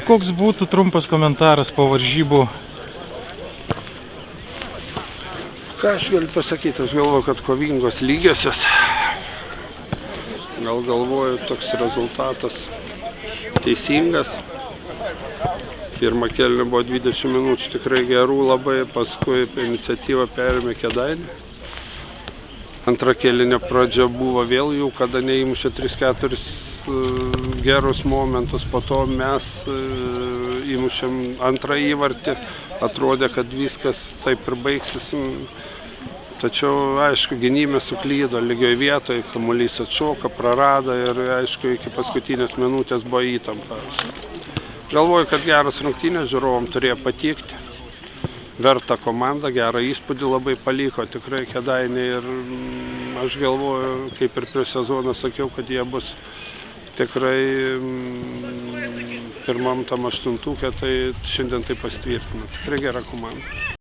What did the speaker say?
Koks būtų trumpas komentaras po varžybų? Ką aš galiu pasakyti, aš galvoju, kad kovingos lygiosios. Gal galvoju, toks rezultatas teisingas. Pirmą kėlinį buvo 20 minučių tikrai gerų labai, paskui iniciatyvą perėmė Kėdainiai. Antra kėlinio pradžia buvo vėl jų, kada neįmušė 3-4 gerus momentus, po to mes įmušėm antrą įvartį, atrodė, kad viskas taip ir baigsis. Tačiau, aišku, gynime suklydo lygioj vietoje, kamuolys atšoka, prarado ir, aišku, iki paskutinės minutės buvo įtampa. Galvoju, kad geras rungtynės žiūrovam turėjo patikti. Verta komanda, gerą įspūdį labai paliko tikrai Kėdainiai ir aš galvoju, kaip ir prieš sezoną sakiau, kad jie bus tikrai pirmam tam aštuntuke, tai šiandien tai pasitvirtino. Tikrai gera komanda.